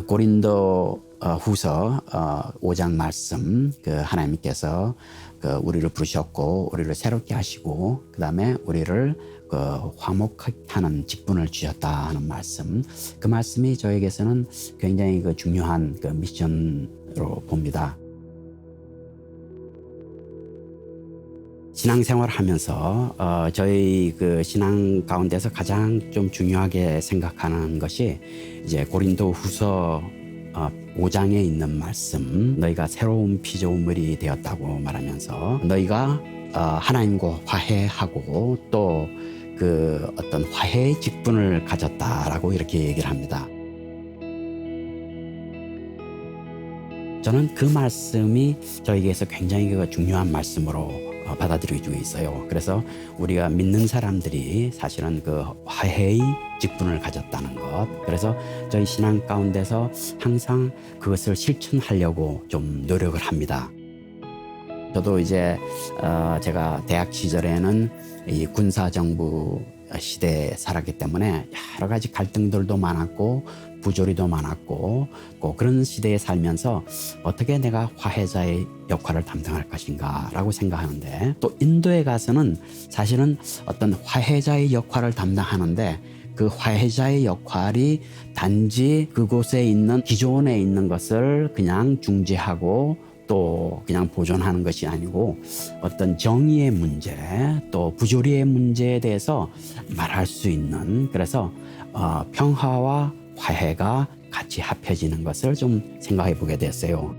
고린도 후서 5장 말씀, 그 하나님께서 우리를 부르셨고 우리를 새롭게 하시고 그 다음에 우리를 화목하는 직분을 주셨다 하는 말씀, 그 말씀이 저에게서는 굉장히 중요한 미션으로 봅니다. 신앙생활을 하면서 저희 신앙 가운데서 가장 좀 중요하게 생각하는 것이 이제 고린도후서 5장에 있는 말씀, 너희가 새로운 피조물이 되었다고 말하면서 너희가 하나님과 화해하고 또 어떤 화해의 직분을 가졌다라고 이렇게 얘기를 합니다. 저는 그 말씀이 저에게서 굉장히 중요한 말씀으로 받아들여지고 있어요. 그래서 우리가 믿는 사람들이 사실은 화해의 직분을 가졌다는 것, 그래서 저희 신앙 가운데서 항상 그것을 실천하려고 좀 노력을 합니다. 저도 이제 제가 대학 시절에는 이 군사정부 시대에 살았기 때문에 여러 가지 갈등들도 많았고 부조리도 많았고 그런 시대에 살면서 어떻게 내가 화해자의 역할을 담당할 것인가 라고 생각하는데, 또 인도에 가서는 사실은 어떤 화해자의 역할을 담당하는데 그 화해자의 역할이 단지 그곳에 있는 기존에 있는 것을 그냥 중재하고 또 그냥 보존하는 것이 아니고 어떤 정의의 문제 또 부조리의 문제에 대해서 말할 수 있는, 그래서 평화와 화해가 같이 합해지는 것을 좀 생각해 보게 됐어요.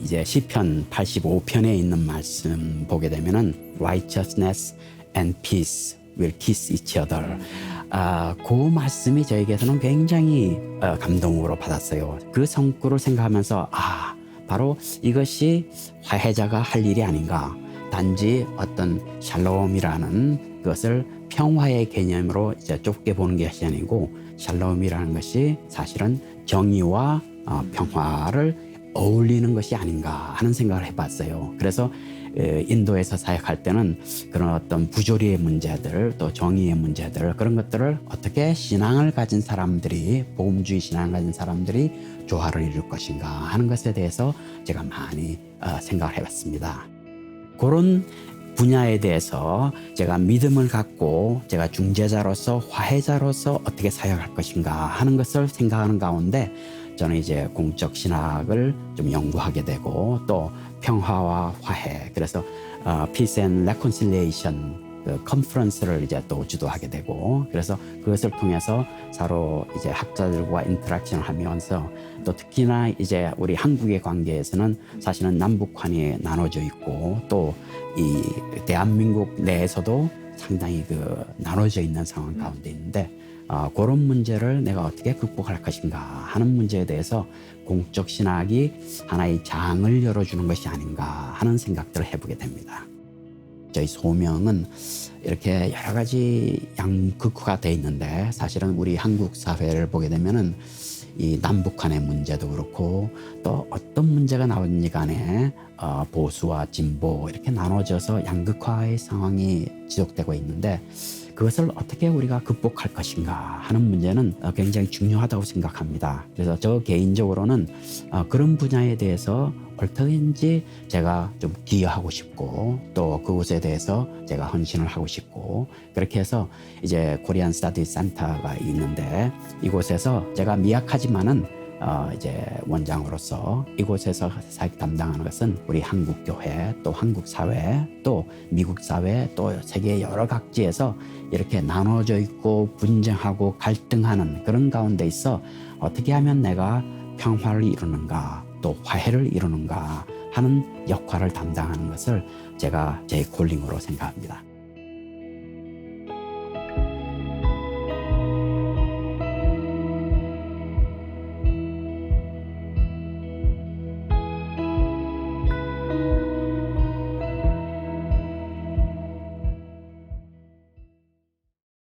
이제 시편 85편에 있는 말씀 보게 되면은 righteousness and peace will kiss each other. 그 말씀이 저에게서는 굉장히 감동으로 받았어요. 그 성구를 생각하면서 바로 이것이 화해자가 할 일이 아닌가. 단지 어떤 샬롬이라는 것을 평화의 개념으로 이제 좁게 보는 것이 아니고, 샬롬이라는 것이 사실은 정의와 평화를 어울리는 것이 아닌가 하는 생각을 해봤어요. 그래서 인도에서 사역할 때는 그런 어떤 부조리의 문제들 또 정의의 문제들, 그런 것들을 어떻게 신앙을 가진 사람들이, 복음주의 신앙을 가진 사람들이 조화를 이룰 것인가 하는 것에 대해서 제가 많이 생각을 해봤습니다. 그런 분야에 대해서 제가 믿음을 갖고 제가 중재자로서 화해자로서 어떻게 사역할 것인가 하는 것을 생각하는 가운데 저는 이제 공적 신학을 좀 연구하게 되고 또 평화와 화해, 그래서 Peace and Reconciliation 컨퍼런스를 이제 또 주도하게 되고, 그래서 그것을 통해서 서로 이제 학자들과 인터랙션을 하면서 또 특히나 이제 우리 한국의 관계에서는 사실은 남북한이 나눠져 있고 또 이 대한민국 내에서도 상당히 나눠져 있는 상황 가운데 있는데 그런 문제를 내가 어떻게 극복할 것인가 하는 문제에 대해서 공적 신학이 하나의 장을 열어주는 것이 아닌가 하는 생각들을 해보게 됩니다. 저희 소명은 이렇게 여러 가지 양극화가 돼 있는데, 사실은 우리 한국 사회를 보게 되면은 이 남북한의 문제도 그렇고 또 어떤 문제가 나오든지 간에 보수와 진보 이렇게 나눠져서 양극화의 상황이 지속되고 있는데, 그것을 어떻게 우리가 극복할 것인가 하는 문제는 굉장히 중요하다고 생각합니다. 그래서 저 개인적으로는 그런 분야에 대해서 얼마든지 제가 좀 기여하고 싶고 또 그곳에 대해서 제가 헌신을 하고 싶고, 그렇게 해서 이제 코리안 스터디 센터가 있는데 이곳에서 제가 미약하지만은 이제 원장으로서 이곳에서 사역 담당하는 것은 우리 한국 교회 또 한국 사회 또 미국 사회 또 세계 여러 각지에서 이렇게 나눠져 있고 분쟁하고 갈등하는 그런 가운데 있어 어떻게 하면 내가 평화를 이루는가 또 화해를 이루는가 하는 역할을 담당하는 것을 제가 제 콜링으로 생각합니다.